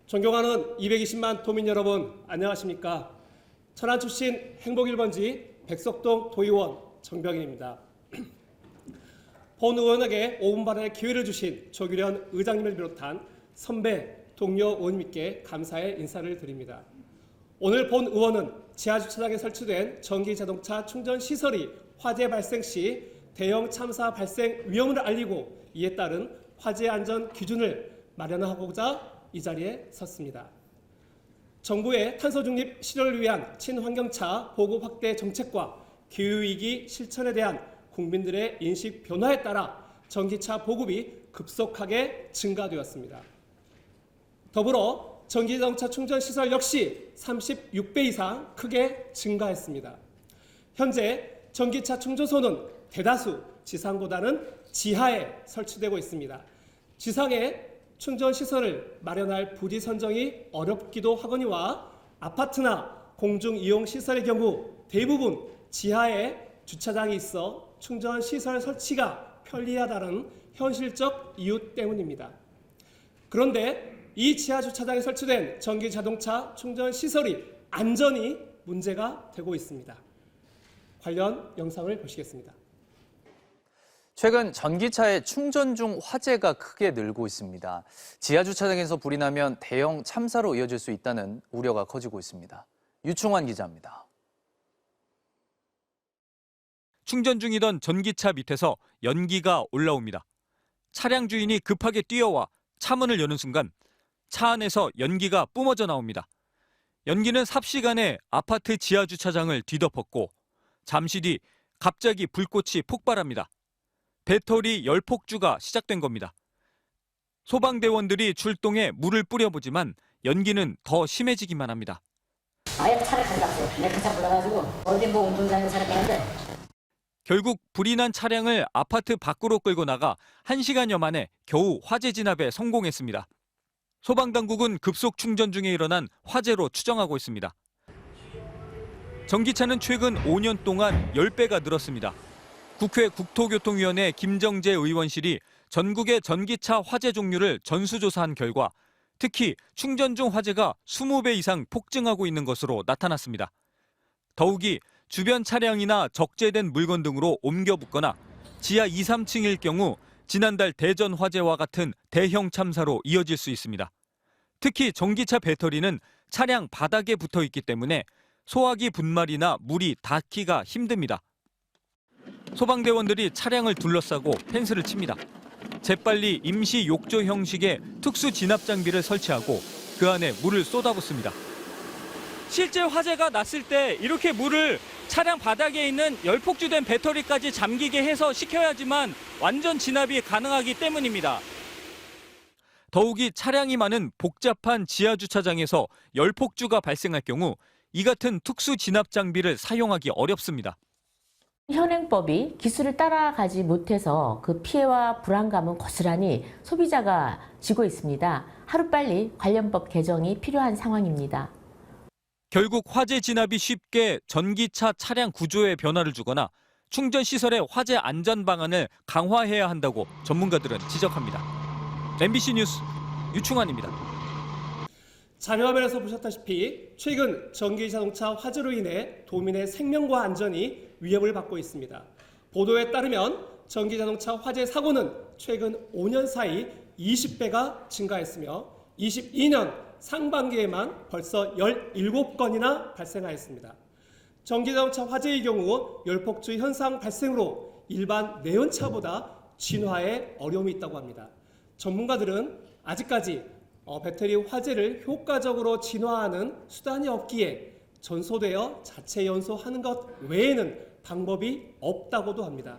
존경하는 220만 도민 여러분, 안녕하십니까? 천안 출신 행복 1번지 백석동 도의원 정병인입니다. 본 의원에게 5분 발언의 기회를 주신 조규련 의장님을 비롯한 선배, 동료 의원님께 감사의 인사를 드립니다. 오늘 본 의원은 지하주차장에 설치된 전기자동차 충전시설이 화재 발생 시 대형 참사 발생 위험을 알리고 이에 따른 화재 안전 기준을 마련하고자 이 자리에 섰습니다. 정부의 탄소 중립 실현을 위한 친환경차 보급 확대 정책과 기후위기 실천에 대한 국민들의 인식 변화에 따라 전기차 보급이 급속하게 증가되었습니다. 더불어 전기자동차 충전시설 역시 36배 이상 크게 증가했습니다. 현재 전기차 충전소는 대다수 지상보다는 지하에 설치되고 있습니다. 지상에 충전시설을 마련할 부지 선정이 어렵기도 하거니와 아파트나 공중이용시설의 경우 대부분 지하에 주차장이 있어 충전시설 설치가 편리하다는 현실적 이유 때문입니다. 그런데 이 지하주차장에 설치된 전기자동차 충전시설이 안전이 문제가 되고 있습니다. 관련 영상을 보시겠습니다. 최근 전기차의 충전 중 화재가 크게 늘고 있습니다. 지하주차장에서 불이 나면 대형 참사로 이어질 수 있다는 우려가 커지고 있습니다. 유충환 기자입니다. 충전 중이던 전기차 밑에서 연기가 올라옵니다. 차량 주인이 급하게 뛰어와 차문을 여는 순간 차 안에서 연기가 뿜어져 나옵니다. 연기는 삽시간에 아파트 지하주차장을 뒤덮었고 잠시 뒤 갑자기 불꽃이 폭발합니다. 배터리 열폭주가 시작된 겁니다. 소방대원들이 출동해 물을 뿌려보지만 연기는 더 심해지기만 합니다. 아예 차를 가져갔어요. 내 그 차 불러가지고 어디 운동장에서 차를 가는데 결국 불이 난 차량을 아파트 밖으로 끌고 나가 1시간여 만에 겨우 화재 진압에 성공했습니다. 소방당국은 급속 충전 중에 일어난 화재로 추정하고 있습니다. 전기차는 최근 5년 동안 10배가 늘었습니다. 국회 국토교통위원회 김정재 의원실이 전국의 전기차 화재 종류를 전수조사한 결과 특히 충전 중 화재가 20배 이상 폭증하고 있는 것으로 나타났습니다. 더욱이 주변 차량이나 적재된 물건 등으로 옮겨 붙거나 지하 2, 3층일 경우 지난달 대전 화재와 같은 대형 참사로 이어질 수 있습니다. 특히 전기차 배터리는 차량 바닥에 붙어 있기 때문에 소화기 분말이나 물이 닿기가 힘듭니다. 소방대원들이 차량을 둘러싸고 펜스를 칩니다. 재빨리 임시 욕조 형식의 특수 진압 장비를 설치하고 그 안에 물을 쏟아붓습니다. 실제 화재가 났을 때 이렇게 물을 차량 바닥에 있는 열폭주된 배터리까지 잠기게 해서 식혀야지만 완전 진압이 가능하기 때문입니다. 더욱이 차량이 많은 복잡한 지하주차장에서 열폭주가 발생할 경우 이 같은 특수 진압 장비를 사용하기 어렵습니다. 현행법이 기술을 따라가지 못해서 그 피해와 불안감은 고스란히 소비자가 지고 있습니다. 하루빨리 관련법 개정이 필요한 상황입니다. 결국 화재 진압이 쉽게 전기차 차량 구조에 변화를 주거나 충전시설의 화재 안전 방안을 강화해야 한다고 전문가들은 지적합니다. MBC 뉴스 유충환입니다. 자료화면에서 보셨다시피 최근 전기자동차 화재로 인해 도민의 생명과 안전이 위협을 받고 있습니다. 보도에 따르면 전기자동차 화재 사고는 최근 5년 사이 20배가 증가했으며 22년 상반기에만 벌써 17건이나 발생하였습니다. 전기자동차 화재의 경우 열폭주 현상 발생으로 일반 내연차보다 진화에 어려움이 있다고 합니다. 전문가들은 아직까지 배터리 화재를 효과적으로 진화하는 수단이 없기에 전소되어 자체 연소하는 것 외에는 방법이 없다고도 합니다.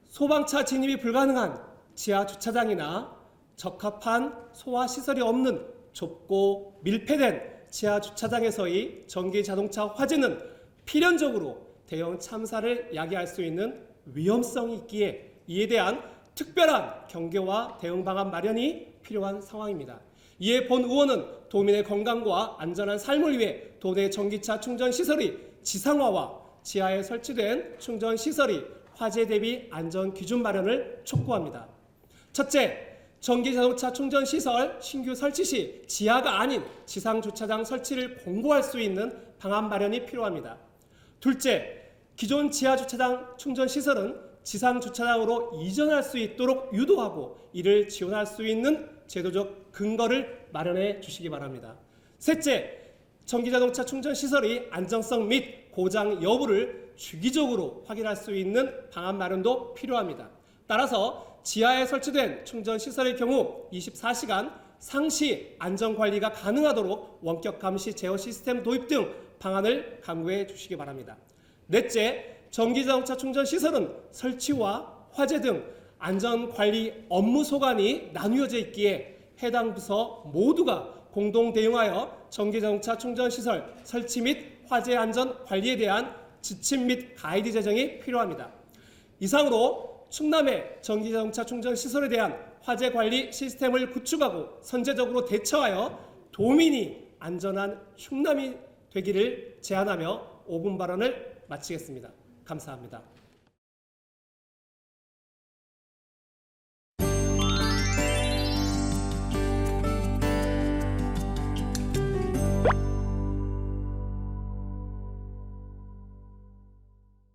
소방차 진입이 불가능한 지하 주차장이나 적합한 소화시설이 없는 좁고 밀폐된 지하 주차장에서의 전기 자동차 화재는 필연적으로 대형 참사를 야기할 수 있는 위험성이 있기에 이에 대한 특별한 경계와 대응 방안 마련이 필요한 상황입니다. 이에 본 의원은 도민의 건강과 안전한 삶을 위해 도내 전기차 충전시설이 지상화와 지하에 설치된 충전시설이 화재 대비 안전 기준 마련을 촉구합니다. 첫째, 전기자동차 충전시설 신규 설치 시 지하가 아닌 지상주차장 설치를 공고할 수 있는 방안 마련이 필요합니다. 둘째, 기존 지하주차장 충전시설은 지상주차장으로 이전할 수 있도록 유도하고 이를 지원할 수 있는 제도적 근거를 마련해 주시기 바랍니다. 셋째, 전기자동차 충전시설의 안정성 및 고장 여부를 주기적으로 확인할 수 있는 방안 마련도 필요합니다. 따라서 지하에 설치된 충전시설의 경우 24시간 상시 안전관리가 가능하도록 원격 감시 제어 시스템 도입 등 방안을 강구해 주시기 바랍니다. 넷째, 전기자동차 충전시설은 설치와 화재 등 안전관리 업무 소관이 나누어져 있기에 해당 부서 모두가 공동 대응하여 전기자동차 충전시설 설치 및 화재 안전 관리에 대한 지침 및 가이드 제정이 필요합니다. 이상으로 충남의 전기자동차 충전시설에 대한 화재 관리 시스템을 구축하고 선제적으로 대처하여 도민이 안전한 충남이 되기를 제안하며 5분 발언을 마치겠습니다. 감사합니다.